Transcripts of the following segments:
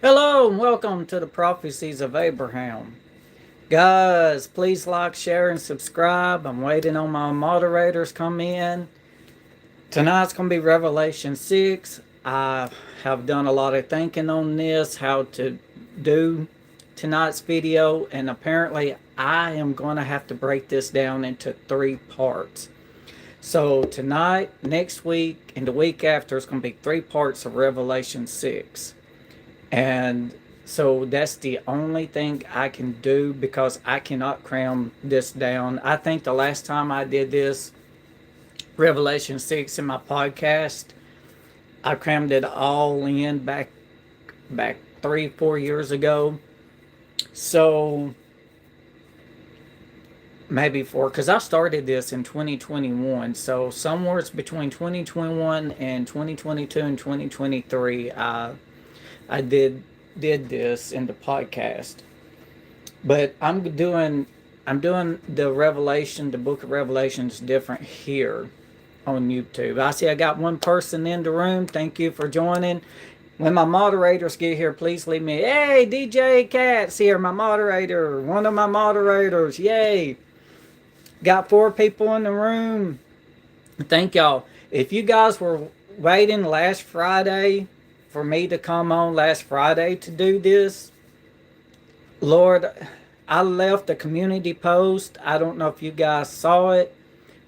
Hello and welcome to the prophecies of Abraham. Guys, please like, share, and subscribe. I'm waiting on my moderators come in. Tonight's going to be Revelation 6. I have done a lot of thinking on this, how to do tonight's video, and apparently I am going to have to break this down into three parts. So tonight, next week, and the week after, it's going to be three parts of Revelation 6. And so that's the only thing I can do because I cannot cram this down. I think the last time I did this, Revelation 6 in my podcast, I crammed it all in back 3-4 years ago. So maybe four, because I started this in 2021. So somewhere it's between 2021 and 2022 and 2023. I did this in the podcast. But I'm doing the book of Revelations different here on YouTube. I see I got one person in the room. Thank you for joining. When my moderators get here, please leave me. Hey, DJ Cat's here, my moderator, one of my moderators. Yay! Got 4 people in the room. Thank y'all. If you guys were waiting last Friday for me to come on last Friday to do this, Lord, I left a community post. I don't know if you guys saw it,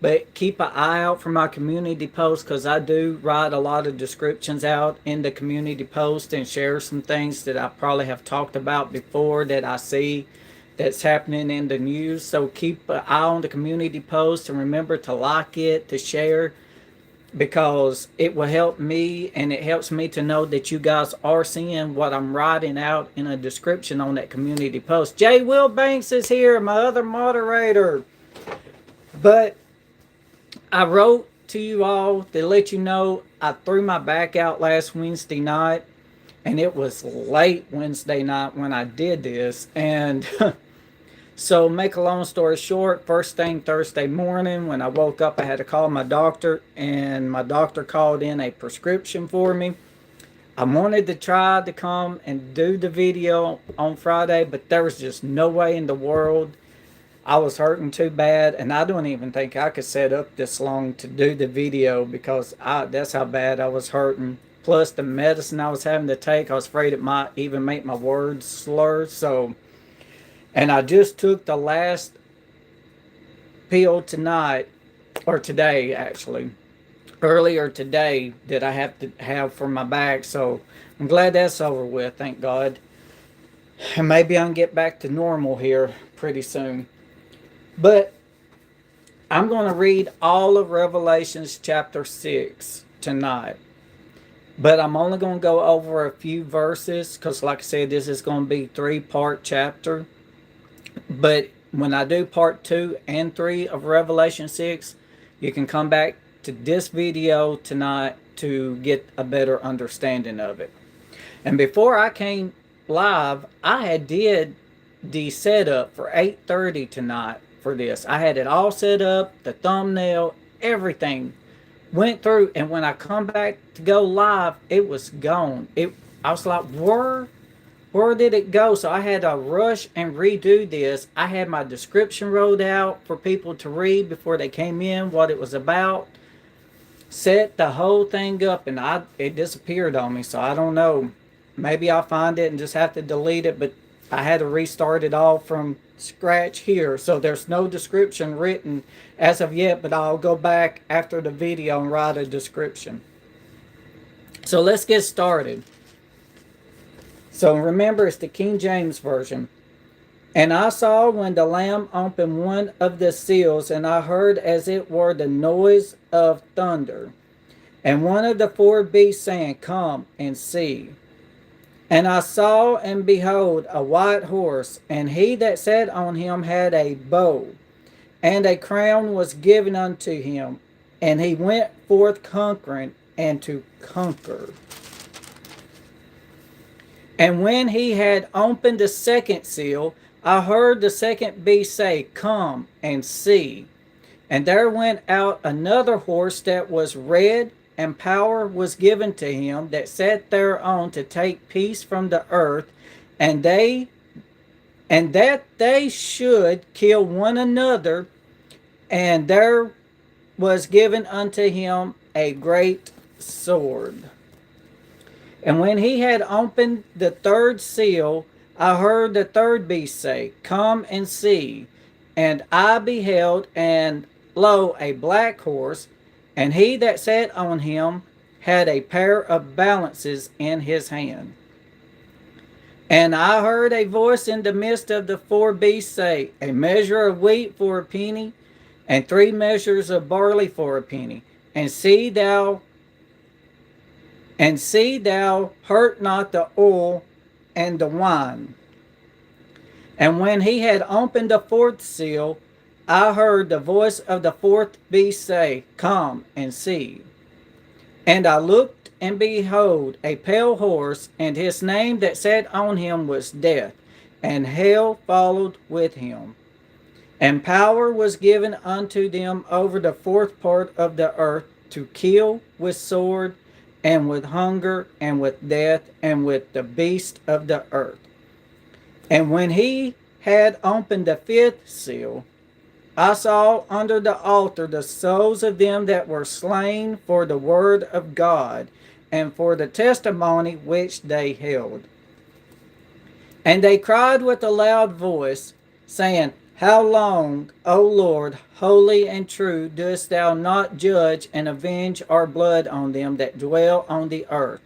but keep an eye out for my community post because I do write a lot of descriptions out in the community post and share some things that I probably have talked about before that I see that's happening in the news. So keep an eye on the community post and remember to like it, to share, because it will help me and it helps me to know that you guys are seeing what I'm writing out in a description on that community post. Jay Will Banks is here, my other moderator. But I wrote to you all to let you know I threw my back out last Wednesday night, and it was late Wednesday night when I did this. And so, make a long story short, first thing Thursday morning when I woke up, I had to call my doctor, and my doctor called in a prescription for me. I wanted to try to come and do the video on Friday, but there was just no way in the world. I was hurting too bad, and I don't even think I could set up this long to do the video because that's how bad I was hurting. Plus, the medicine I was having to take, I was afraid it might even make my words slur. So, and I just took the last pill tonight, or today actually, earlier today that I have to have for my back. So I'm glad that's over with, thank God. And maybe I can get back to normal here pretty soon. But I'm going to read all of Revelations chapter 6 tonight. But I'm only going to go over a few verses because, like I said, this is going to be 3-part chapter. But when I do part 2 and 3 of Revelation 6, you can come back to this video tonight to get a better understanding of it. And before I came live, I had did the setup for 8:30 tonight for this. I had it all set up, the thumbnail, everything went through, and when I come back to go live, it was gone. I was like, where did it go? So I had to rush and redo this. I had my description wrote out for people to read before they came in, what it was about. Set the whole thing up, and it disappeared on me. So I don't know. Maybe I'll find it and just have to delete it, but I had to restart it all from scratch here. So there's no description written as of yet, but I'll go back after the video and write a description. So let's get started. So remember, it's the King James Version. And I saw when the Lamb opened one of the seals, and I heard as it were the noise of thunder. And one of the 4 beasts saying, Come and see. And I saw, and behold, a white horse, and he that sat on him had a bow, and a crown was given unto him, and he went forth conquering and to conquer. And when he had opened the second seal, I heard the second beast say, Come and see. And there went out another horse that was red, and power was given to him that sat thereon to take peace from the earth, and that they should kill one another, and there was given unto him a great sword. And when he had opened the third seal, I heard the third beast say, Come and see. And I beheld, and lo, a black horse, and he that sat on him had a pair of balances in his hand. And I heard a voice in the midst of the four beasts say, A measure of wheat for a penny, and 3 measures of barley for a penny. And see thou hurt not the oil and the wine. And when he had opened the fourth seal, I heard the voice of the fourth beast say, Come and see. And I looked, and behold, a pale horse, and his name that sat on him was Death, and hell followed with him. And power was given unto them over the fourth part of the earth to kill with sword, and with hunger, and with death, and with the beast of the earth. And when he had opened the fifth seal, I saw under the altar the souls of them that were slain for the word of God, and for the testimony which they held. And they cried with a loud voice, saying, How long, O Lord, holy and true, dost thou not judge and avenge our blood on them that dwell on the earth?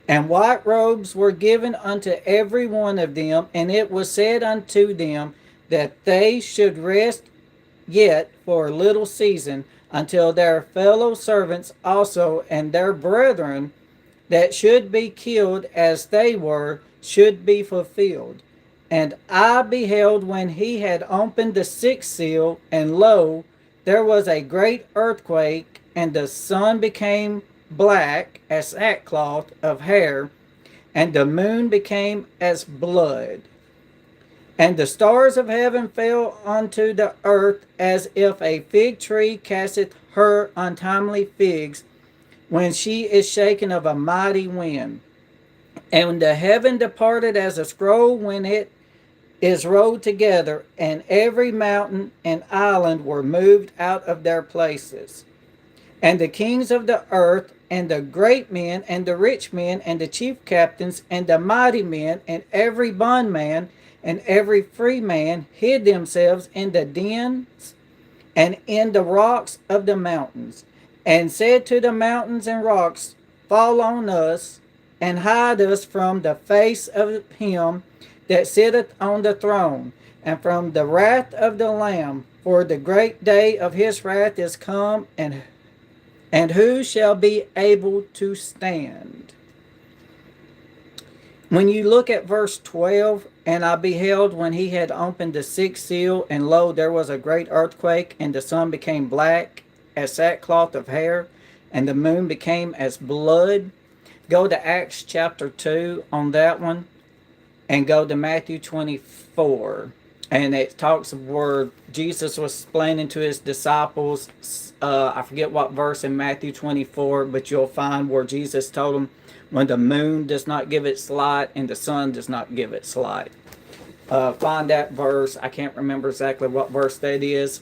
And white robes were given unto every one of them, and it was said unto them that they should rest yet for a little season, until their fellow servants also and their brethren that should be killed as they were should be fulfilled. And I beheld when he had opened the sixth seal, and lo, there was a great earthquake, and the sun became black as sackcloth of hair, and the moon became as blood. And the stars of heaven fell unto the earth, as if a fig tree casteth her untimely figs, when she is shaken of a mighty wind. And the heaven departed as a scroll when it is rolled together, and every mountain and island were moved out of their places. And the kings of the earth, and the great men, and the rich men, and the chief captains, and the mighty men, and every bondman, and every free man hid themselves in the dens and in the rocks of the mountains, and said to the mountains and rocks, Fall on us, and hide us from the face of him that sitteth on the throne, and from the wrath of the Lamb, for the great day of his wrath is come, and who shall be able to stand? When you look at verse 12, and I beheld when he had opened the sixth seal, and lo, there was a great earthquake, and the sun became black as sackcloth of hair, and the moon became as blood. Go to Acts chapter 2 on that one, and go to Matthew 24. And it talks of where Jesus was explaining to his disciples, I forget what verse in Matthew 24, but you'll find where Jesus told them, when the moon does not give its light and the sun does not give its light. Find that verse. I can't remember exactly what verse that is,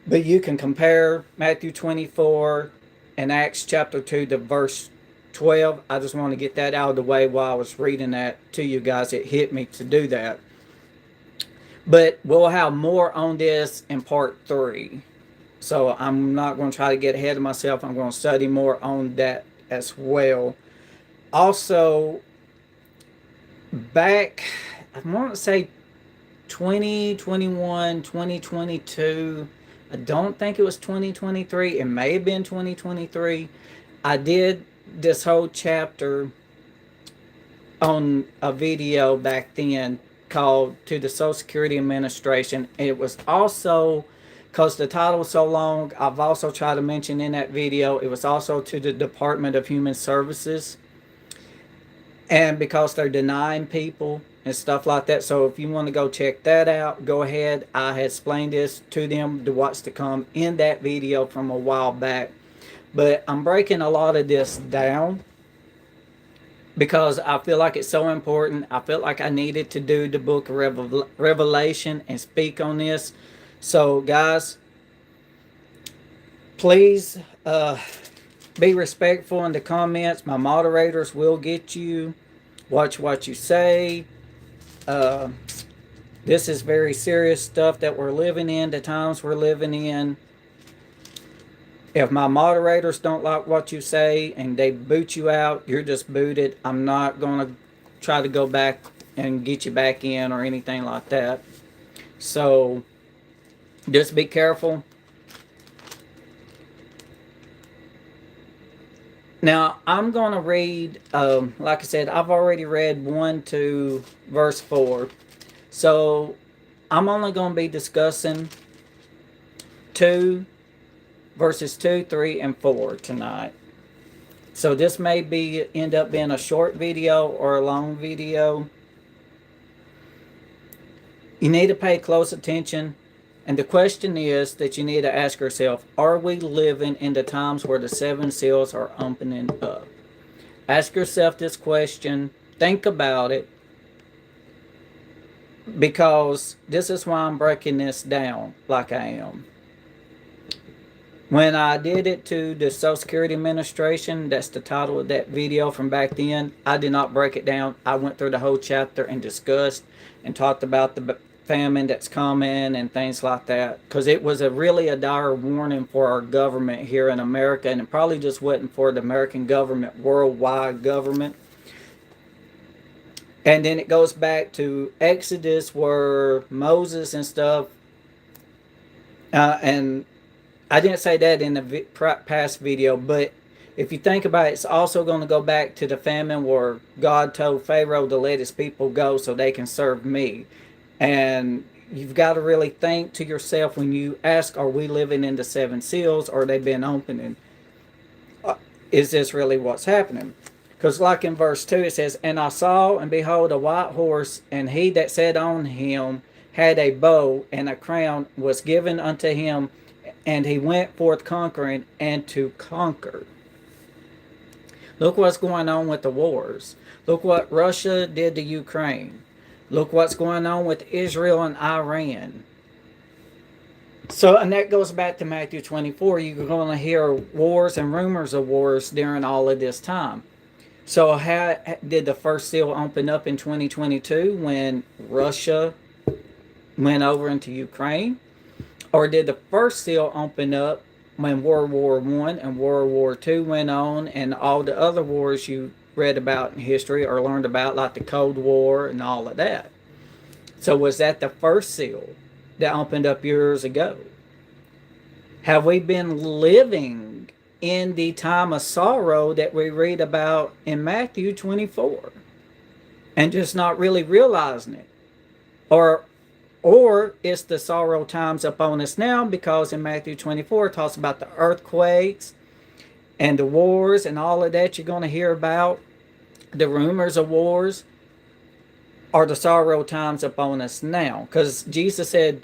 but you can compare Matthew 24 and Acts chapter 2 to verse 12. I just want to get that out of the way while I was reading that to you guys. It hit me to do that. But we'll have more on this in part 3. So I'm not going to try to get ahead of myself. I'm going to study more on that as well. Also, back, I want to say 2021, 2022. I don't think it was 2023. It may have been 2023. I did this whole chapter on a video back then called To the Social Security Administration. It was also, because the title was so long, I've also tried to mention in that video, it was also to the Department of Human Services. And because they're denying people and stuff like that. So if you want to go check that out, go ahead. I had explained this to them to what's to come in that video from a while back. But I'm breaking a lot of this down because I feel like it's so important. I felt like I needed to do the book of Revelation and speak on this. So, guys, please be respectful in the comments. My moderators will get you. Watch what you say. Uh, this is very serious stuff that we're living in, the times we're living in. If my moderators don't like what you say and they boot you out, you're just booted. I'm not going to try to go back and get you back in or anything like that. So just be careful. Now, I'm going to read, like I said, I've already read 1 to verse 4. So I'm only going to be discussing 2 verses 2, 3, and 4 tonight. So this may end up being a short video or a long video. You need to pay close attention. And the question is that you need to ask yourself, are we living in the times where the 7 seals are opening up? Ask yourself this question. Think about it. Because this is why I'm breaking this down like I am. When I did it to the Social Security Administration, that's the title of that video from back then, I did not break it down. I went through the whole chapter and discussed and talked about the famine that's coming and things like that. Because it was really a dire warning for our government here in America, and it probably just wasn't for the American government, worldwide government. And then it goes back to Exodus where Moses and stuff, and I didn't say that in the past video, but if you think about it, it's also going to go back to the famine where God told Pharaoh to let his people go so they can serve me. And you've got to really think to yourself when you ask, are we living in the 7 seals or they've been opening? Is this really what's happening? Because like in verse 2 it says, and I saw and behold a white horse, and he that sat on him had a bow, and a crown was given unto him, and he went forth conquering and to conquer. Look what's going on with the wars. Look what Russia did to Ukraine. Look what's going on with Israel and Iran. So, and that goes back to Matthew 24. You're going to hear wars and rumors of wars during all of this time. So how did the first seal open up in 2022 when Russia went over into Ukraine? Or did the first seal open up when World War I and World War II went on, and all the other wars you read about in history or learned about, like the Cold War and all of that? So was that the first seal that opened up years ago? Have we been living in the time of sorrow that we read about in Matthew 24 and just not really realizing it? Or it's the sorrow times upon us now, because in Matthew 24 it talks about the earthquakes and the wars and all of that you're going to hear about, the rumors of wars, are the sorrow times upon us now. Because Jesus said,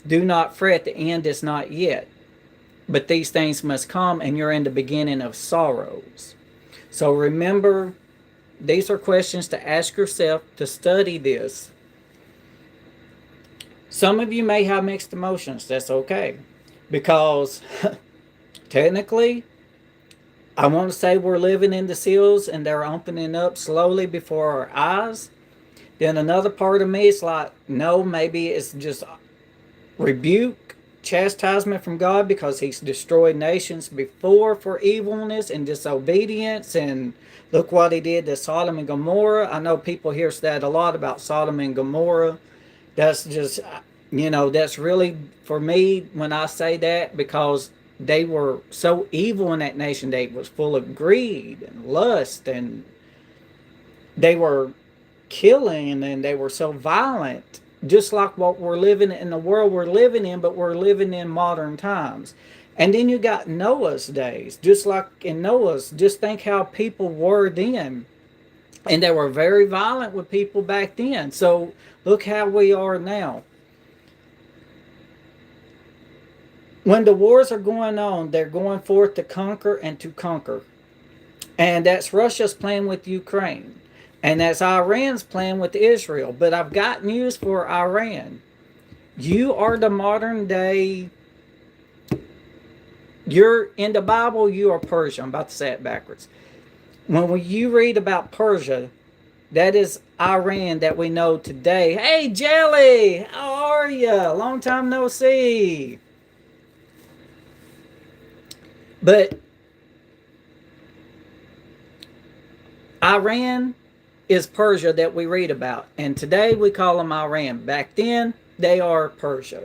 do not fret, the end is not yet. But these things must come, and you're in the beginning of sorrows. So remember, these are questions to ask yourself, to study this. Some of you may have mixed emotions. That's okay. Because technically, I want to say we're living in the seals and they're opening up slowly before our eyes. Then another part of me is like, no, maybe it's just rebuke, chastisement from God, because he's destroyed nations before for evilness and disobedience, and look what he did to Sodom and Gomorrah. I know people hear that a lot about Sodom and Gomorrah. That's just, that's really, for me, when I say that, because they were so evil in that nation. They was full of greed and lust, and they were killing, and they were so violent, just like what we're living in the world we're living in, but we're living in modern times. And then you got Noah's days, just like in Noah's. Just think how people were then, and they were very violent with people back then. So look how we are now. When the wars are going on, they're going forth to conquer and to conquer. And that's Russia's plan with Ukraine. And that's Iran's plan with Israel. But I've got news for Iran. You are the modern day. You're in the Bible, you are Persia. I'm about to say it backwards. When you read about Persia, that is Iran that we know today. Hey, Jelly, how are you? Long time no see. But Iran is Persia that we read about. And today we call them Iran. Back then, they are Persia.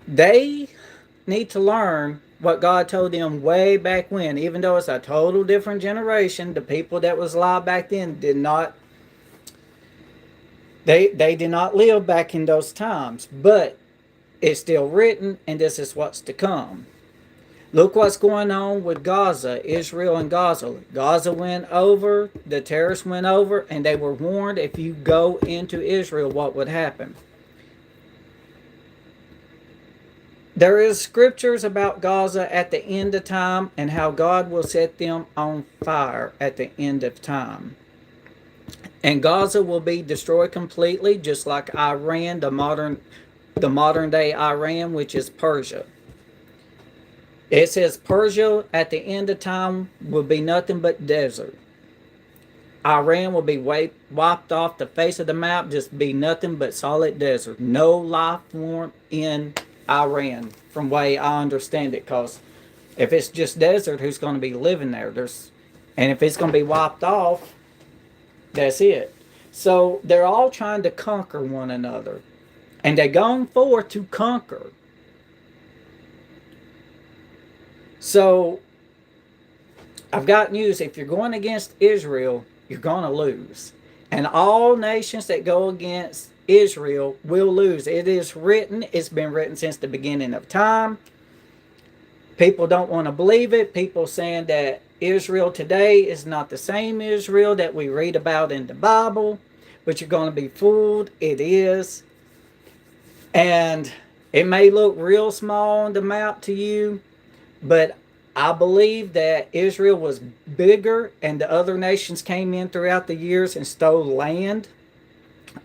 They need to learn what God told them way back when. Even though it's a total different generation, the people that was alive back then did not, they did not live back in those times. But it's still written, and this is what's to come. Look what's going on with Gaza, Israel and Gaza. Gaza went over, the terrorists went over, and they were warned if you go into Israel, what would happen. There is scriptures about Gaza at the end of time and how God will set them on fire at the end of time. And Gaza will be destroyed completely, just like Iran, the modern day Iran, which is Persia. It says Persia at the end of time will be nothing but desert. Iran will be wiped off the face of the map, just be nothing but solid desert. No life form in Iran, from the way I understand it. Because if it's just desert, who's going to be living there? And if it's going to be wiped off, that's it. So they're all trying to conquer one another. And they're going forward to conquer. So I've got news. If you're going against Israel, you're going to lose. And all nations that go against Israel will lose. It is written. It's been written since the beginning of time. People don't want to believe it. People saying that Israel today is not the same Israel that we read about in the Bible. But you're going to be fooled. It is. And it may look real small on the map to you. But I believe that Israel was bigger and the other nations came in throughout the years and stole land.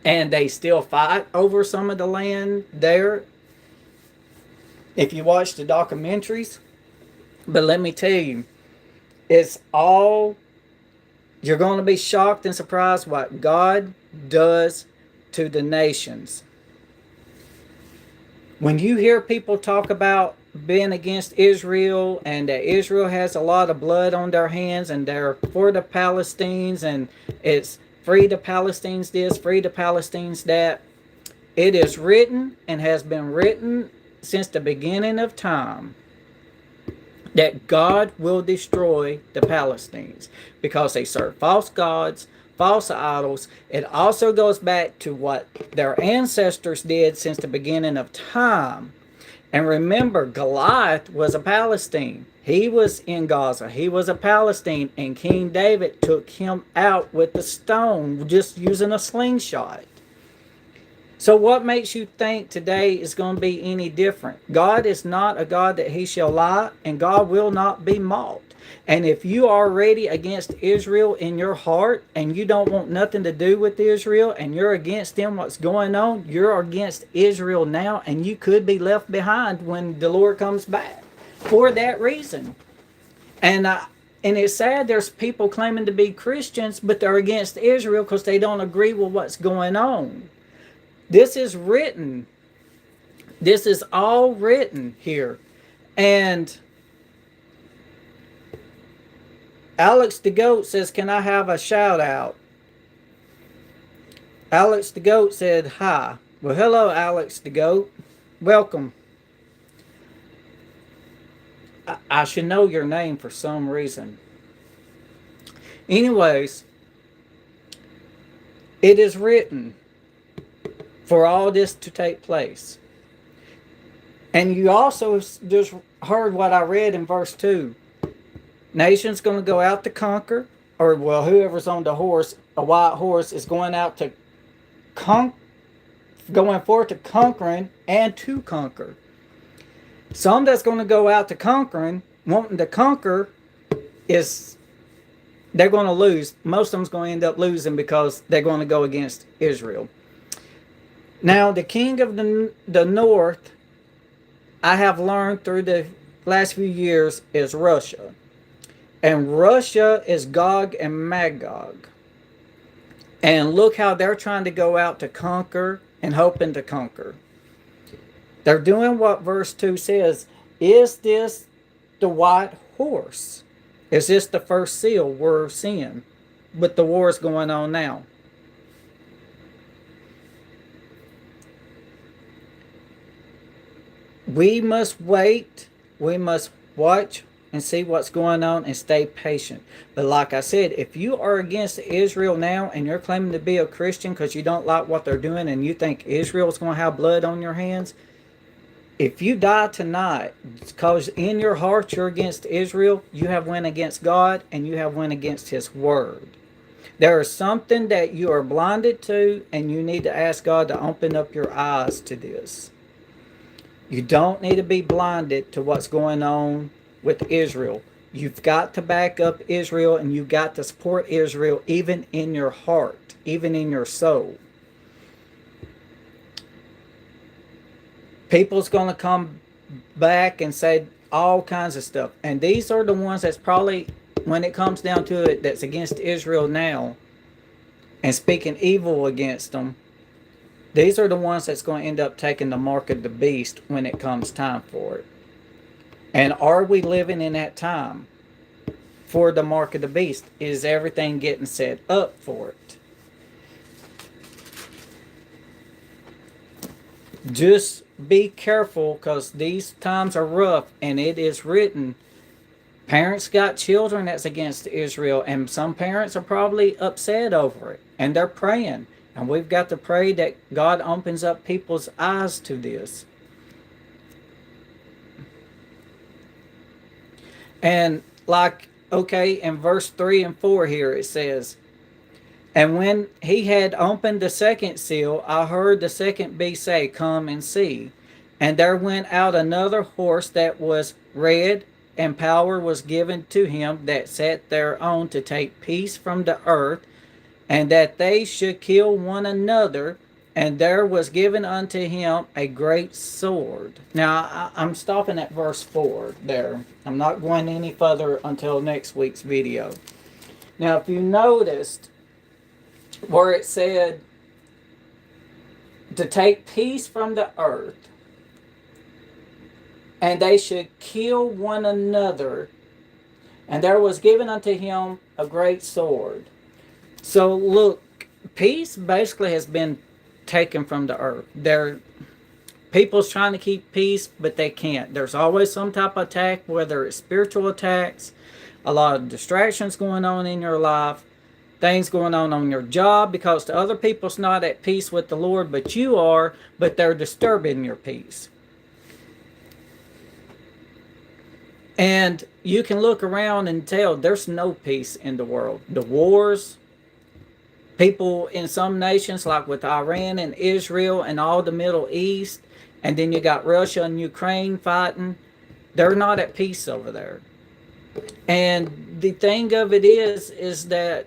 And they still fight over some of the land there. If you watch the documentaries. But let me tell you, it's all, you're going to be shocked and surprised what God does to the nations. When you hear people talk about being against Israel and that Israel has a lot of blood on their hands and they're for the Palestinians and it's free the Palestinians this, free the Palestinians that, it is written and has been written since the beginning of time that God will destroy the Palestinians because they serve false gods, false idols. It also goes back to what their ancestors did since the beginning of time. And remember, Goliath was a Palestine. He was in Gaza. He was a Palestine. And King David took him out with a stone, just using a slingshot. So what makes you think today is going to be any different? God is not a God that he shall lie, and God will not be mocked. And if you are already against Israel in your heart, and you don't want nothing to do with Israel, and you're against them, what's going on, you're against Israel now, and you could be left behind when the Lord comes back for that reason. And it's sad there's people claiming to be Christians, but they're against Israel because they don't agree with what's going on. This is written. This is all written here. And Alex the Goat says, can I have a shout out? Alex the Goat said, hi. Well, hello, Alex the Goat. Welcome. I should know your name for some reason. Anyways, it is written for all this to take place. And you also just heard what I read in verse 2. Nation's going to go out to conquer, or well, whoever's on the horse, a white horse, is going out to going forth to conquering and to conquer. Some that's going to go out to conquering, wanting to conquer, is they're going to lose. Most of them's going to end up losing because they're going to go against Israel. Now, the king of the north, I have learned through the last few years, is Russia. And Russia is Gog and Magog. And look how they're trying to go out to conquer and hoping to conquer. They're doing what verse 2 says. Is this the white horse? Is this the first seal we're seeing with the wars going on now? We must wait. We must watch and see what's going on and stay patient. But like I said, if you are against Israel now and you're claiming to be a Christian because you don't like what they're doing and you think Israel's going to have blood on your hands, if you die tonight because in your heart you're against Israel, you have went against God and you have went against His Word. There is something that you are blinded to, and you need to ask God to open up your eyes to this. You don't need to be blinded to what's going on with Israel. You've got to back up Israel, and you've got to support Israel even in your heart, even in your soul. People's going to come back and say all kinds of stuff. And these are the ones that's probably, when it comes down to it, that's against Israel now and speaking evil against them. These are the ones that's going to end up taking the mark of the beast when it comes time for it. And are we living in that time for the mark of the beast? Is everything getting set up for it? Just be careful, because these times are rough, and it is written, parents got children that's against Israel, and some parents are probably upset over it, and they're praying. And we've got to pray that God opens up people's eyes to this. And like, okay, in verse 3 and 4 here it says, and when he had opened the second seal, I heard the second beast say, come and see. And there went out another horse that was red, and power was given to him that sat thereon to take peace from the earth, and that they should kill one another. And there was given unto him a great sword. Now, I'm stopping at verse 4 there. I'm not going any further until next week's video. Now, if you noticed where it said to take peace from the earth, and they should kill one another, and there was given unto him a great sword. So look, peace basically has been taken from the earth. People's trying to keep peace, but they can't. There's always some type of attack, whether it's spiritual attacks, a lot of distractions going on in your life, things going on your job, because the other people's not at peace with the Lord, but you are, but they're disturbing your peace. And you can look around and tell there's no peace in the world. The wars, people in some nations, like with Iran and Israel and all the Middle East, and then you got Russia and Ukraine fighting, they're not at peace over there. And the thing of it is that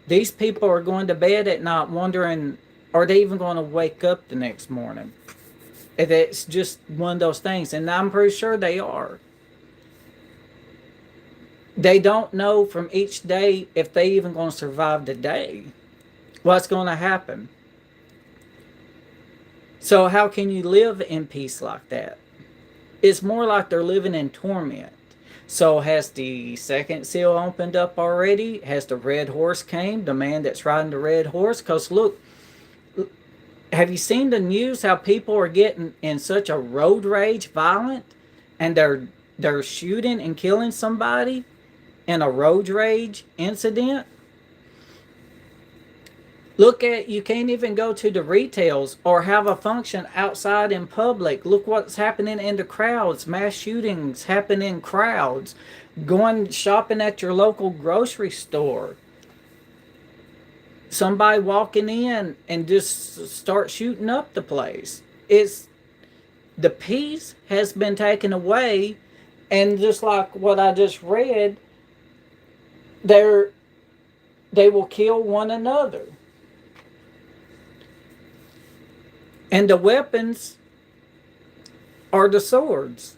these people are going to bed at night wondering, are they even going to wake up the next morning? It's just one of those things, and I'm pretty sure they are. They don't know from each day if they even going to survive the day. What's going to happen? So how can you live in peace like that? It's more like they're living in torment. So has the second seal opened up already? Has the red horse came? The man that's riding the red horse? Because look, have you seen the news how people are getting in such a road rage violent, and they're shooting and killing somebody in a road rage incident? Look at, you can't even go to the retails or have a function outside in public. Look what's happening in the crowds. Mass shootings happen in crowds. Going shopping at your local grocery store. somebody walking in and just start shooting up the place. It's the peace has been taken away, and just like what I just read, they're they will kill one another. And the weapons are the swords.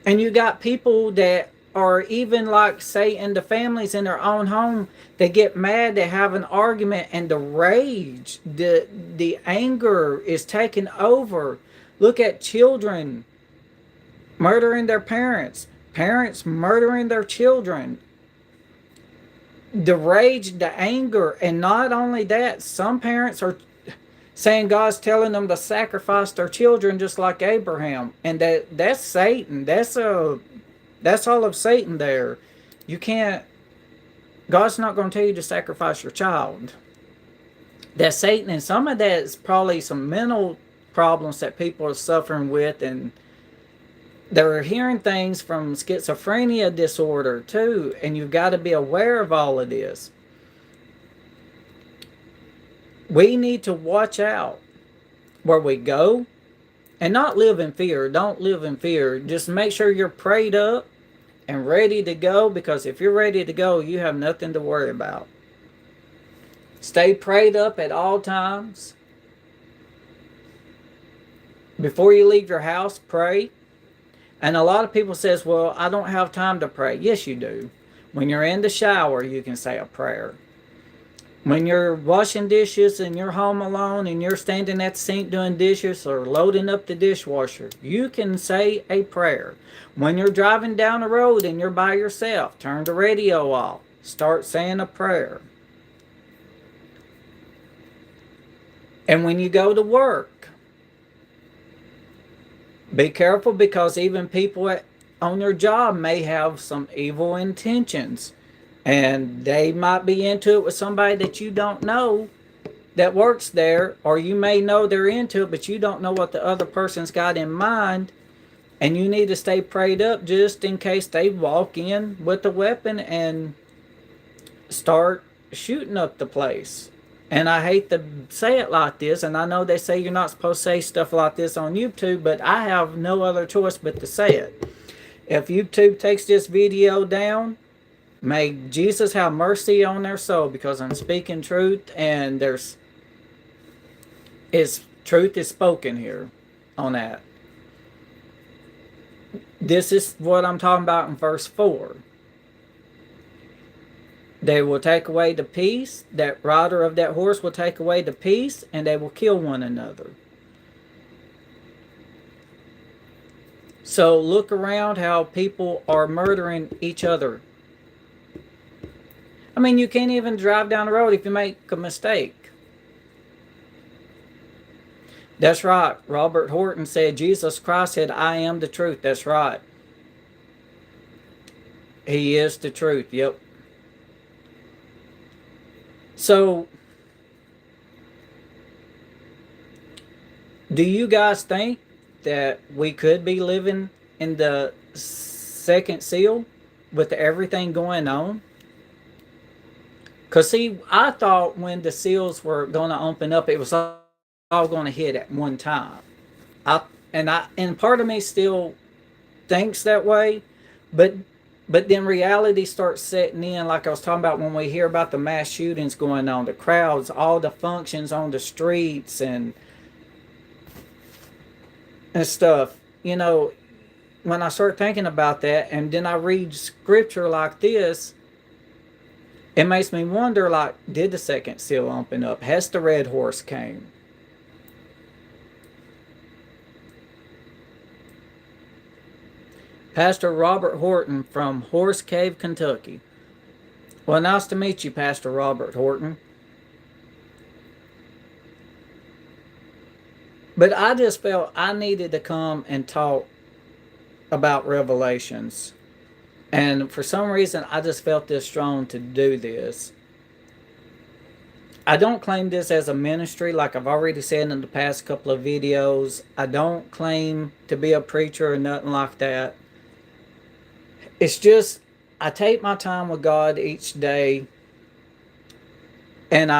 And you got people that are even like, say, in the families in their own home, they get mad, they have an argument, and the rage, the anger is taken over. Look at children murdering their parents, parents murdering their children. The rage, the anger, and not only that, some parents are saying God's telling them to sacrifice their children just like Abraham, and that's Satan. That's all of Satan there. You can't. God's not going to tell you to sacrifice your child. That's Satan, and some of that is probably some mental problems that people are suffering with, and they're hearing things from schizophrenia disorder too, and you've got to be aware of all of this. We need to watch out where we go and not live in fear. Don't live in fear. Just make sure you're prayed up and ready to go, because if you're ready to go, you have nothing to worry about. Stay prayed up at all times. Before you leave your house, pray. And a lot of people says, well, I don't have time to pray. Yes, you do. When you're in the shower, you can say a prayer. When you're washing dishes and you're home alone and you're standing at the sink doing dishes or loading up the dishwasher, you can say a prayer. When you're driving down the road and you're by yourself, turn the radio off. Start saying a prayer. And when you go to work, be careful, because even people on your job may have some evil intentions. And they might be into it with somebody that you don't know that works there, or you may know they're into it, but you don't know what the other person's got in mind. And you need to stay prayed up just in case they walk in with a weapon and start shooting up the place. And I hate to say it like this, and I know they say you're not supposed to say stuff like this on YouTube, but I have no other choice but to say it. If YouTube takes this video down, may Jesus have mercy on their soul, because I'm speaking truth, and truth is spoken here on that. This is what I'm talking about in verse 4. They will take away the peace. That rider of that horse will take away the peace, and they will kill one another. So look around how people are murdering each other. I mean, you can't even drive down the road if you make a mistake. That's right. Robert Horton said Jesus Christ said, I am the truth. That's right. He is the truth. Yep. So, do you guys think that we could be living in the second seal with everything going on? Because, see, I thought when the seals were going to open up, it was all going to hit at one time. And part of me still thinks that way, but then reality starts setting in, like I was talking about when we hear about the mass shootings going on, the crowds, all the functions on the streets and stuff. You know, when I start thinking about that, and then I read scripture like this, it makes me wonder, like, did the second seal open up? Has the red horse came? Pastor Robert Horton from Horse Cave, Kentucky. Well, nice to meet you, Pastor Robert Horton. But I just felt I needed to come and talk about Revelations. And for some reason, I just felt this strong to do this. I don't claim this as a ministry, like I've already said in the past couple of videos. I don't claim to be a preacher or nothing like that. It's just, I take my time with God each day, And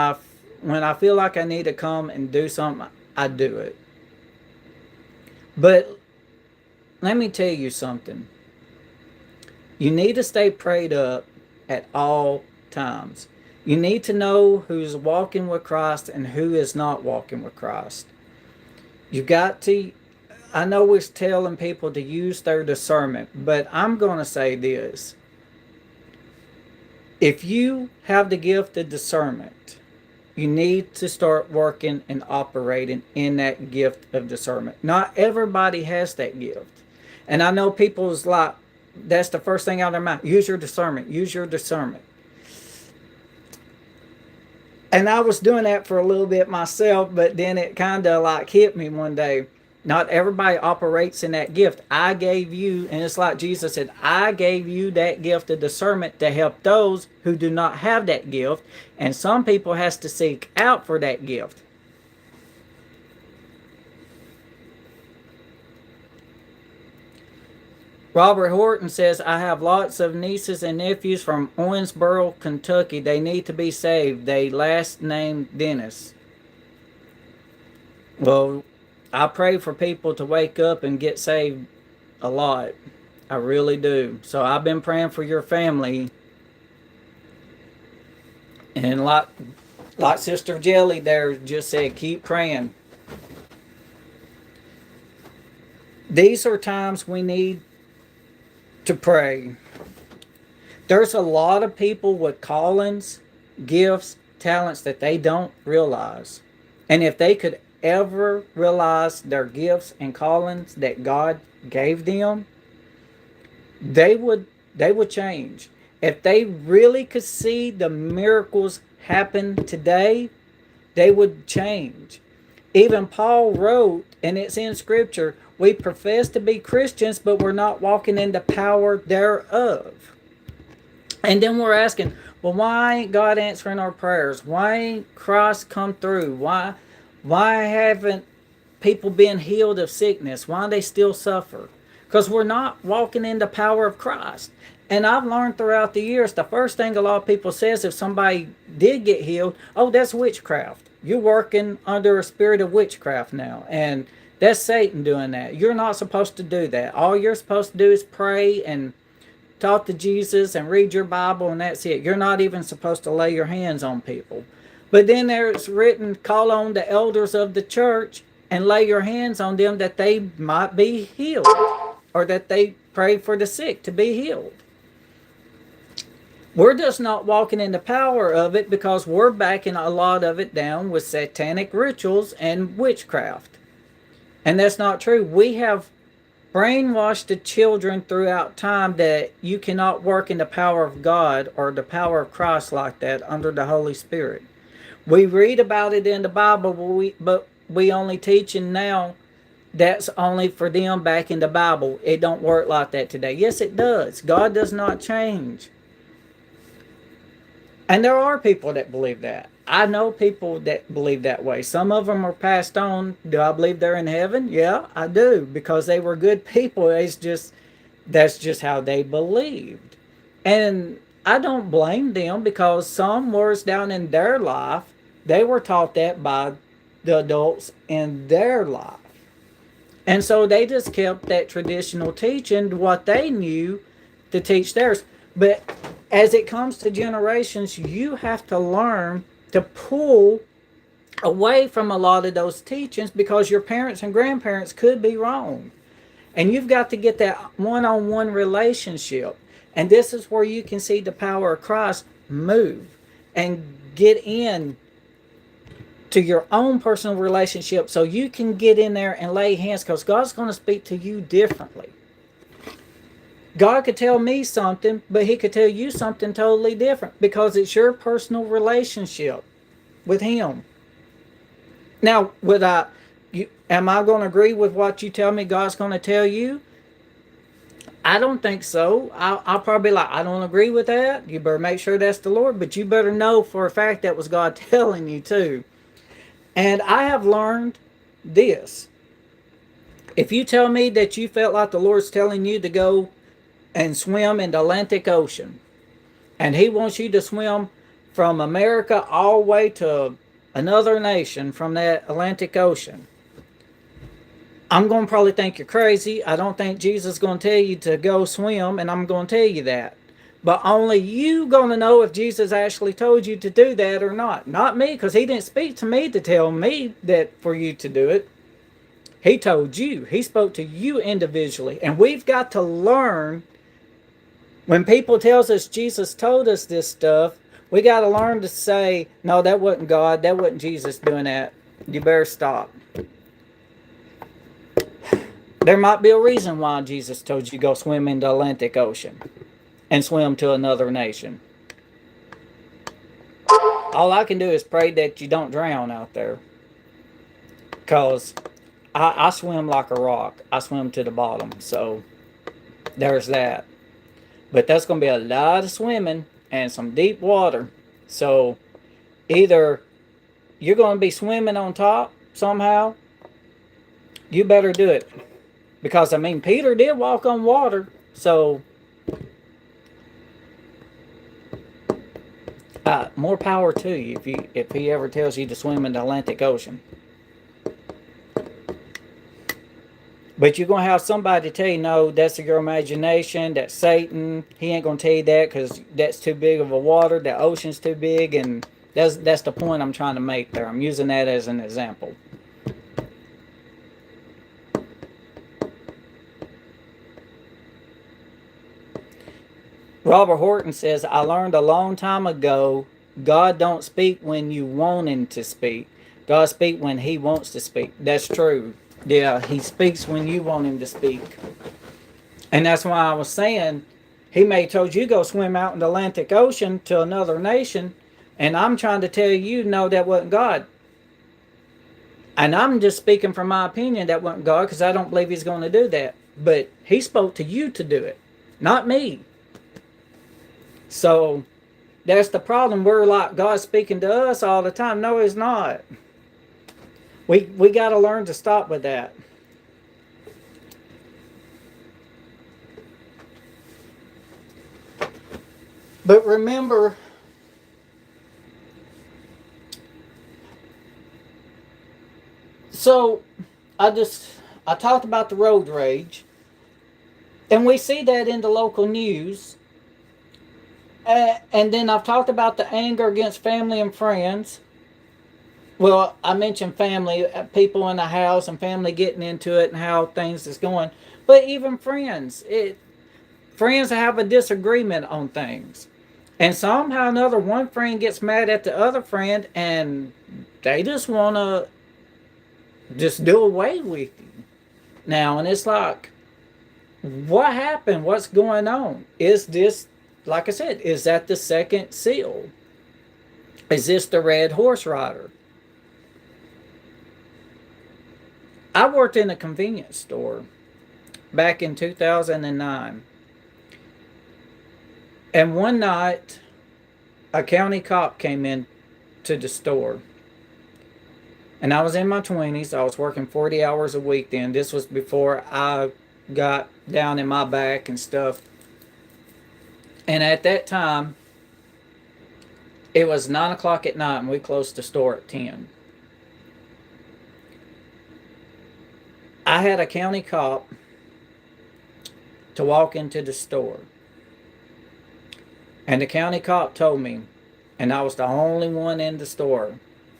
when I feel like I need to come and do something, I do it. But let me tell you something. You need to stay prayed up at all times. You need to know who's walking with Christ and who is not walking with Christ. You got to, I know we're telling people to use their discernment, but I'm going to say this. If you have the gift of discernment, you need to start working and operating in that gift of discernment. Not everybody has that gift. And I know people's like, that's the first thing out of their mouth. Use your discernment. Use your discernment. And I was doing that for a little bit myself, but then it kind of like hit me one day. Not everybody operates in that gift. I gave you, and it's like Jesus said, I gave you that gift of discernment to help those who do not have that gift. And some people has to seek out for that gift. Robert Horton says, I have lots of nieces and nephews from Owensboro, Kentucky. They need to be saved. They last name Dennis. Well, I pray for people to wake up and get saved a lot. I really do. So I've been praying for your family. And like Sister Jelly there just said, keep praying. These are times we need to pray. There's a lot of people with callings, gifts, talents that they don't realize. And if they could ever realize their gifts and callings that God gave them, they would change. If they really could see the miracles happen today, they would change. Even Paul wrote, and it's in Scripture, we profess to be Christians, but we're not walking in the power thereof. And then we're asking, well, why ain't God answering our prayers? Why ain't Christ come through? Why haven't people been healed of sickness? Why do they still suffer? Because we're not walking in the power of Christ. And I've learned throughout the years, the first thing a lot of people says if somebody did get healed, oh, that's witchcraft. You're working under a spirit of witchcraft now. And that's Satan doing that. You're not supposed to do that. All you're supposed to do is pray and talk to Jesus and read your Bible, and that's it. You're not even supposed to lay your hands on people. But then there's written, call on the elders of the church and lay your hands on them that they might be healed, or that they pray for the sick to be healed. We're just not walking in the power of it because we're backing a lot of it down with satanic rituals and witchcraft. And that's not true. We have brainwashed the children throughout time that you cannot work in the power of God or the power of Christ like that under the Holy Spirit. We read about it in the Bible, but we only teaching now that's only for them back in the Bible. It don't work like that today. Yes, it does. God does not change. And there are people that believe that. I know people that believe that way. Some of them are passed on. Do I believe they're in heaven? Yeah, I do, because they were good people. That's just how they believed. And I don't blame them, because some words down in their life, they were taught that by the adults in their life. And so they just kept that traditional teaching, what they knew, to teach theirs. But as it comes to generations, you have to learn to pull away from a lot of those teachings, because your parents and grandparents could be wrong. And you've got to get that one-on-one relationship. And this is where you can see the power of Christ move and get in to your own personal relationship, so you can get in there and lay hands, because God's going to speak to you differently. God could tell me something, but he could tell you something totally different, because it's your personal relationship with him. Now, am I going to agree with what you tell me God's going to tell you? I don't think so. I'll probably be like, I don't agree with that. You better make sure that's the Lord, but you better know for a fact that was God telling you too. And I have learned this. If you tell me that you felt like the Lord's telling you to go and swim in the Atlantic Ocean, and he wants you to swim from America all the way to another nation from that Atlantic Ocean, I'm going to probably think you're crazy. I don't think Jesus is going to tell you to go swim, and I'm going to tell you that. But only you going to know if Jesus actually told you to do that or not. Not me, because he didn't speak to me to tell me that for you to do it. He told you. He spoke to you individually. And we've got to learn, when people tells us Jesus told us this stuff, we got to learn to say, no, that wasn't God. That wasn't Jesus doing that. You better stop. There might be a reason why Jesus told you to go swim in the Atlantic Ocean and swim to another nation. All I can do is pray that you don't drown out there. Because I swim like a rock. I swim to the bottom. So there's that. But that's going to be a lot of swimming and some deep water. So either you're going to be swimming on top somehow, you better do it. Because, I mean, Peter did walk on water. So more power to you if he ever tells you to swim in the Atlantic Ocean. But you're going to have somebody tell you, no, that's your imagination, that's Satan. He ain't going to tell you that because that's too big of a water, the ocean's too big, and that's the point I'm trying to make there. I'm using that as an example. Robert Horton says, I learned a long time ago, God don't speak when you want him to speak. God speaks when he wants to speak. That's true. Yeah, he speaks when you want him to speak. And that's why I was saying, he may have told you go swim out in the Atlantic Ocean to another nation, and I'm trying to tell you, no, that wasn't God. And I'm just speaking from my opinion, that wasn't God, because I don't believe he's going to do that. But he spoke to you to do it, not me. So that's the problem. We're like, God's speaking to us all the time. No, he's not. We got to learn to stop with that. But remember, so I talked about the road rage, and we see that in the local news. And then I've talked about the anger against family and friends. Well, I mentioned family, people in the house and family getting into it and how things is going. But even friends, friends have a disagreement on things. And somehow or another, one friend gets mad at the other friend and they just want to just do away with you. Now, and it's like, what happened? What's going on? Is this, like I said, is that the second seal? Is this the red horse rider? I worked in a convenience store back in 2009. And one night, a county cop came in to the store. And I was in my 20s. I was working 40 hours a week then. This was before I got down in my back and stuff. And at that time, it was 9 o'clock at night and we closed the store at 10. I had a county cop to walk into the store. And the county cop told me, and I was the only one in the store.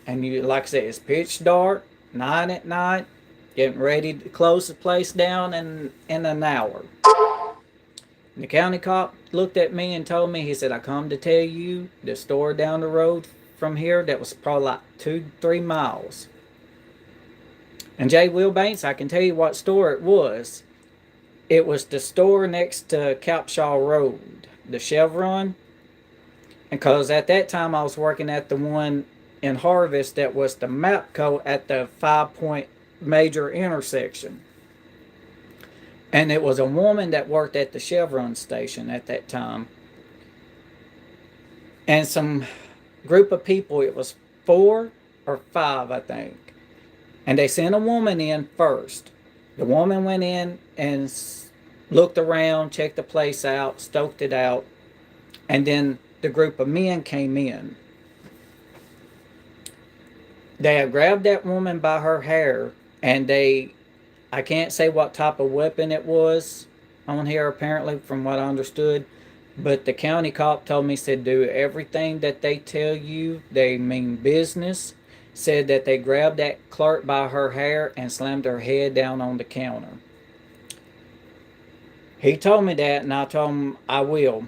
And you, like I said, it's pitch dark, 9 at night, getting ready to close the place down in an hour. And the county cop looked at me and told me, he said, I come to tell you the store down the road from here that was probably like 2-3 miles. And J. Will Banks, I can tell you what store it was. It was the store next to Capshaw Road, the Chevron. And because at that time I was working at the one in Harvest that was the MAPCO at the 5-point major intersection. And it was a woman that worked at the Chevron station at that time. And some group of people, it was 4 or 5, I think. And they sent a woman in first. The woman went in and looked around, checked the place out, stoked it out. And then the group of men came in. They had grabbed that woman by her hair, and I can't say what type of weapon it was on here, apparently, from what I understood. But the county cop told me, said, do everything that they tell you. They mean business. Said that they grabbed that clerk by her hair and slammed her head down on the counter. He told me that, and I told him I will.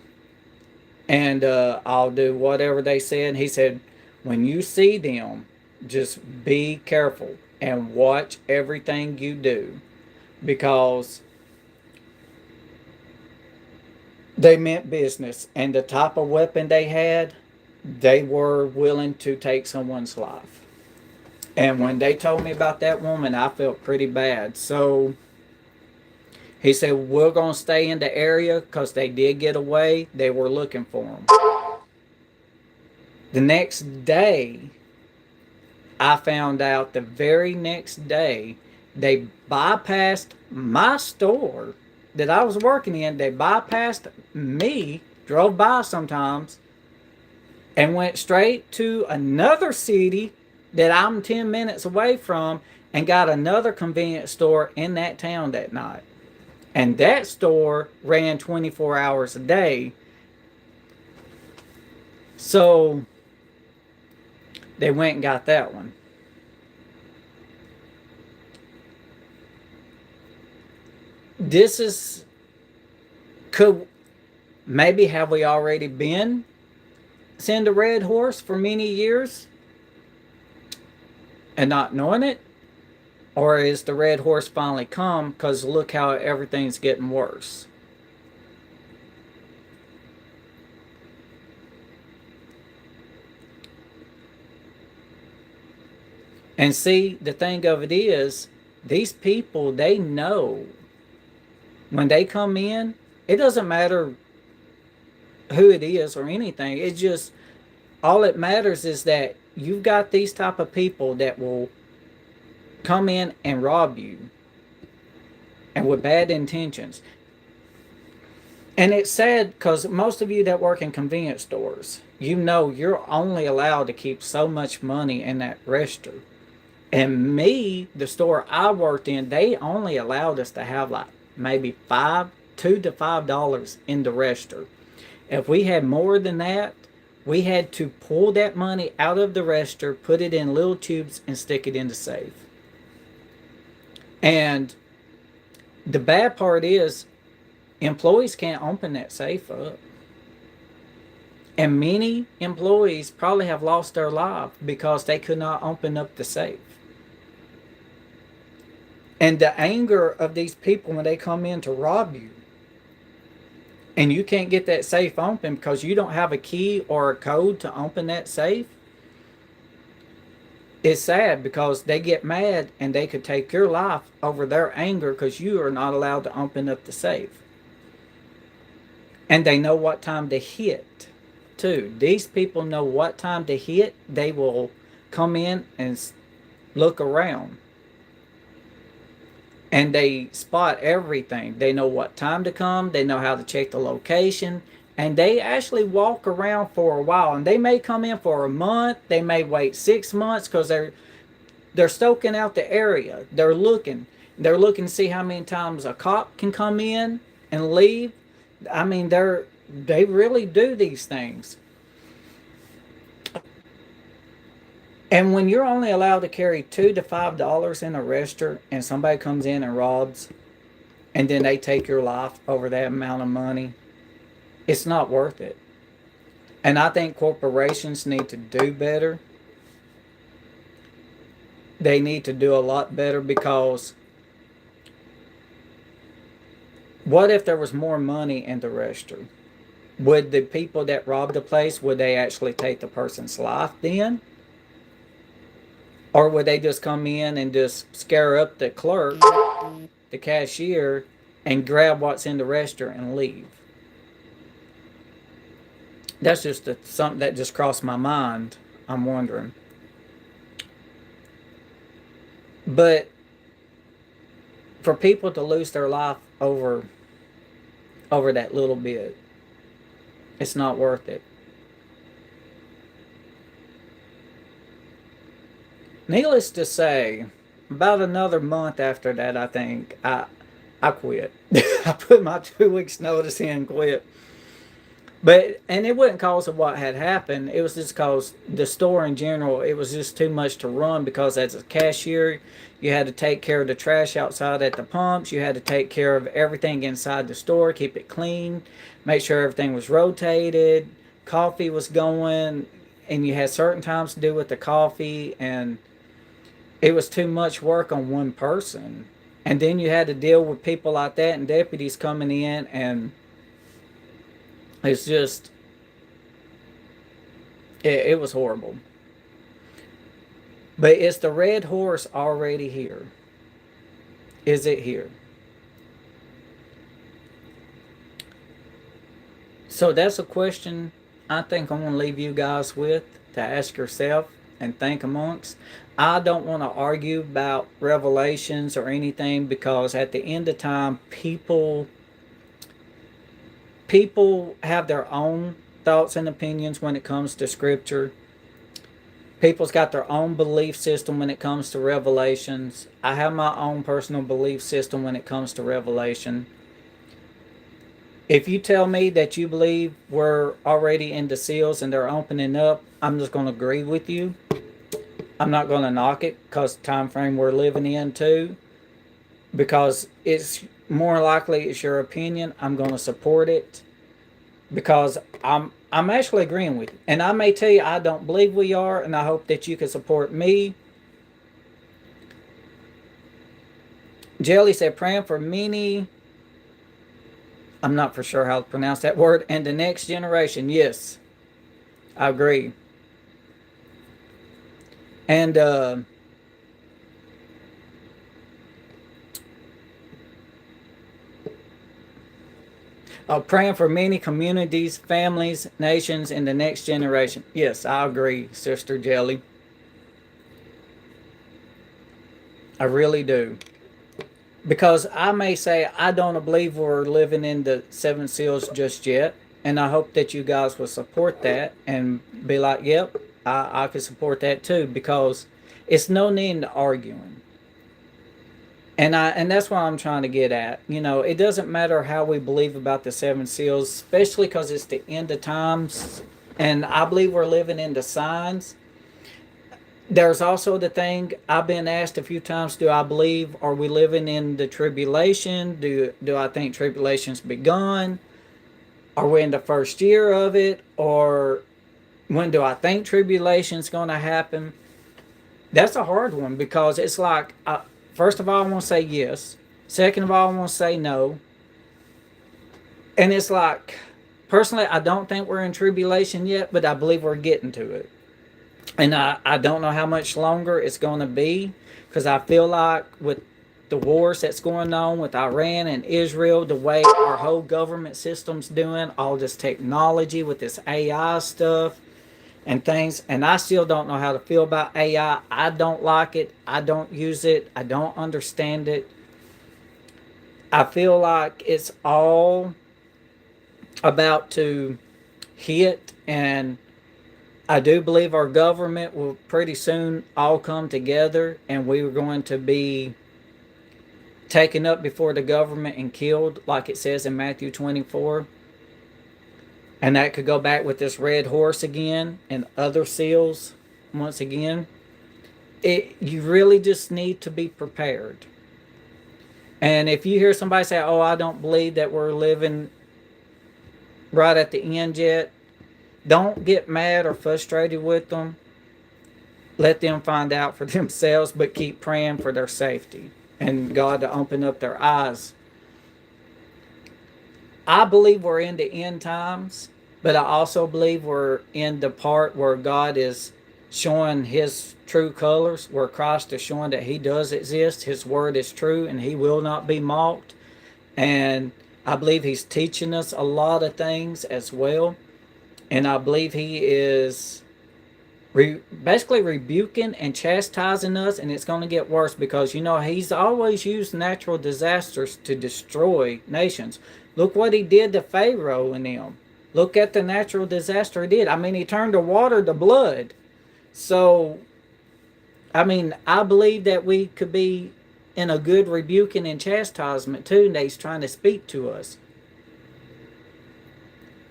And I'll do whatever they said. He said, when you see them, just be careful and watch everything you do, because they meant business, and the type of weapon they had, they were willing to take someone's life. And when they told me about that woman, I felt pretty bad. So he said, we're going to stay in the area because they did get away. They were looking for them. The next day, I found out the very next day, they bypassed my store that I was working in. They bypassed me, drove by sometimes, and went straight to another city that I'm 10 minutes away from, and got another convenience store in that town that night. And that store ran 24 hours a day. So they went and got that one. This is, could, maybe have we already been seeing the red horse for many years and not knowing it? Or is the red horse finally come because look how everything's getting worse? And see, the thing of it is, these people, they know when they come in, it doesn't matter who it is or anything. It's just, all it matters is that you've got these type of people that will come in and rob you, and with bad intentions. And it's sad because most of you that work in convenience stores, you know you're only allowed to keep so much money in that register. And me, the store I worked in, they only allowed us to have like maybe $2 to $5 in the register. If we had more than that, we had to pull that money out of the register, put it in little tubes, and stick it in the safe. And the bad part is, employees can't open that safe up. And many employees probably have lost their life because they could not open up the safe. And the anger of these people when they come in to rob you, and you can't get that safe open because you don't have a key or a code to open that safe, it's sad because they get mad and they could take your life over their anger because you are not allowed to open up the safe. And they know what time to hit, too. These people know what time to hit. They will come in and look around. And they spot everything. They know what time to come. They know how to check the location. And they actually walk around for a while. And they may come in for a month. They may wait 6 months because they're stoking out the area. They're looking. They're looking to see how many times a cop can come in and leave. I mean, they really do these things. And when you're only allowed to carry $2 to $5 in a register, and somebody comes in and robs, and then they take your life over that amount of money, it's not worth it. And I think corporations need to do better. They need to do a lot better, because what if there was more money in the register? Would the people that robbed the place, would they actually take the person's life then? Or would they just come in and just scare up the clerk, the cashier, and grab what's in the register and leave? That's just something that just crossed my mind. I'm wondering. But for people to lose their life over that little bit, it's not worth it. Needless to say, about another month after that, I think I quit. I put my 2 weeks notice in and quit. But and it wasn't cause of what had happened. It was just cause the store in general. It was just too much to run because as a cashier, you had to take care of the trash outside at the pumps. You had to take care of everything inside the store, keep it clean, make sure everything was rotated, coffee was going, and you had certain times to do with the coffee, and it was too much work on one person. And then you had to deal with people like that and deputies coming in, and it's just it was horrible. But is the red horse already here? Is it here? So that's a question I think I'm going to leave you guys with to ask yourself and think amongst. I don't want to argue about revelations or anything because at the end of time, people have their own thoughts and opinions when it comes to scripture. People's got their own belief system when it comes to revelations. I have my own personal belief system when it comes to revelation. If you tell me that you believe we're already in the seals and they're opening up, I'm just going to agree with you. I'm not going to knock it because the time frame we're living in too. Because it's more likely it's your opinion. I'm going to support it because I'm actually agreeing with you. And I may tell you I don't believe we are, and I hope that you can support me. Jelly said praying for many. I'm not for sure how to pronounce that word. And the next generation, yes, I agree. And praying for many communities, families, nations, and the next generation. Yes, I agree, Sister Jelly. I really do. Because I may say I don't believe we're living in the seven seals just yet. And I hope that you guys will support that and be like, yep, I can support that too. Because it's no need to arguing. And that's what I'm trying to get at. You know, it doesn't matter how we believe about the seven seals, especially because it's the end of times, and I believe we're living in the signs. There's also the thing I've been asked a few times: do I believe are we living in the tribulation? Do I think tribulation's begun? Are we in the first year of it, or when do I think tribulation's going to happen? That's a hard one because it's like, first of all, I want to say yes. Second of all, I want to say no. And it's like, personally, I don't think we're in tribulation yet, but I believe we're getting to it. And I don't know how much longer it's going to be because I feel like with the wars that's going on with Iran and Israel, the way our whole government system's doing, all this technology with this AI stuff, and things, and I still don't know how to feel about AI. I don't like it. I don't use it. I don't understand it. I feel like it's all about to hit, and I do believe our government will pretty soon all come together, and we are going to be taken up before the government and killed, like it says in Matthew 24. And that could go back with this red horse again and other seals once again. You really just need to be prepared. And if you hear somebody say, oh, I don't believe that we're living right at the end yet, don't get mad or frustrated with them. Let them find out for themselves, but keep praying for their safety and God to open up their eyes. I believe we're in the end times, but I also believe we're in the part where God is showing his true colors, where Christ is showing that he does exist, his word is true, and he will not be mocked. And I believe he's teaching us a lot of things as well. And I believe he is basically rebuking and chastising us, and it's going to get worse because, you know, he's always used natural disasters to destroy nations. Look what he did to Pharaoh and them. Look at the natural disaster he did. I mean, he turned the water to blood. So I mean, I believe that we could be in a good rebuking and chastisement too, and they's trying to speak to us.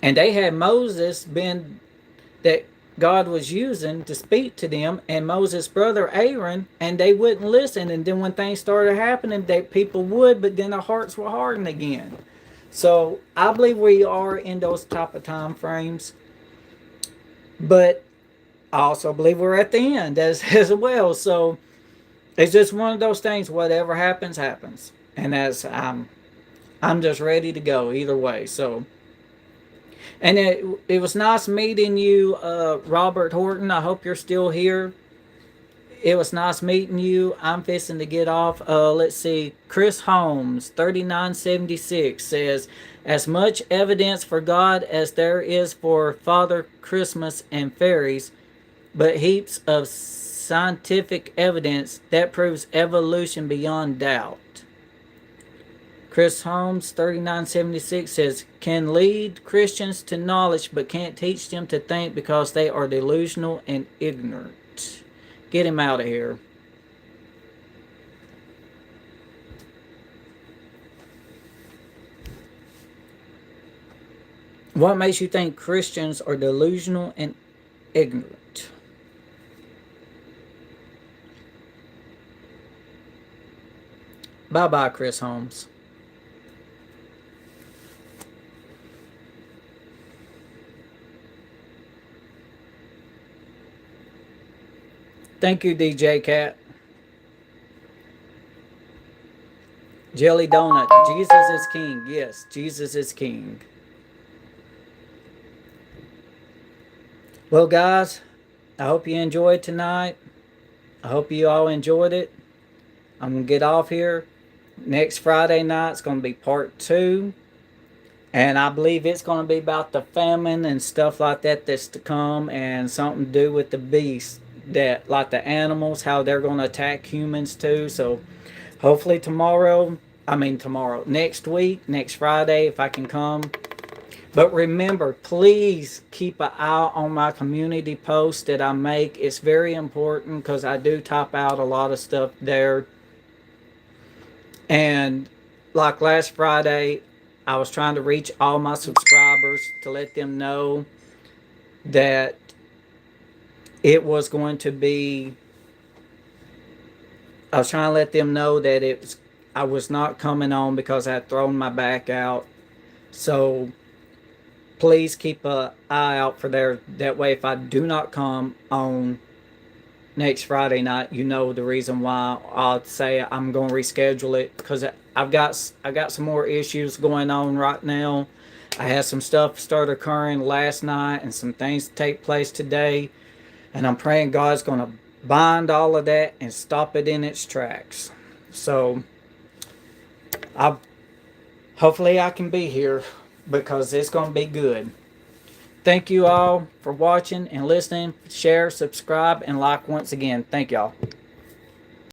And they had Moses been that God was using to speak to them, and Moses' brother Aaron, and they wouldn't listen. And then when things started happening, that people would, but then their hearts were hardened again. So I believe we are in those type of time frames, but I also believe we're at the end as well. So it's just one of those things. Whatever happens, happens, and as I'm just ready to go either way. So. And it was nice meeting you, Robert Horton. I hope you're still here. It was nice meeting you. I'm fixing to get off. Let's see. Chris Holmes, 3976, says, as much evidence for God as there is for Father Christmas and fairies, but heaps of scientific evidence that proves evolution beyond doubt. Chris Holmes, 3976, says, can lead Christians to knowledge but can't teach them to think because they are delusional and ignorant. Get him out of here. What makes you think Christians are delusional and ignorant? Bye-bye, Chris Holmes. Thank you, DJ Cat. Jelly Donut. Jesus is King. Yes, Jesus is King. Well, guys, I hope you enjoyed tonight. I hope you all enjoyed it. I'm going to get off here. Next Friday night it's going to be part 2. And I believe it's going to be about the famine and stuff like that that's to come, and something to do with the beasts, that like the animals, how they're going to attack humans too. So hopefully next week, next Friday, if I can come. But remember, please keep an eye on my community post that I make. It's very important because I do type out a lot of stuff there. And like last Friday, I was trying to reach all my subscribers to let them know that it was going to be, I was trying to let them know that I was not coming on because I had thrown my back out. So please keep an eye out for there. That way, if I do not come on next Friday night, you know the reason why. I'll say I'm going to reschedule it because I got some more issues going on right now. I had some stuff start occurring last night and some things take place today, and I'm praying God's going to bind all of that and stop it in its tracks. So hopefully I can be here because it's going to be good. Thank you all for watching and listening. Share, subscribe, and like once again. Thank y'all.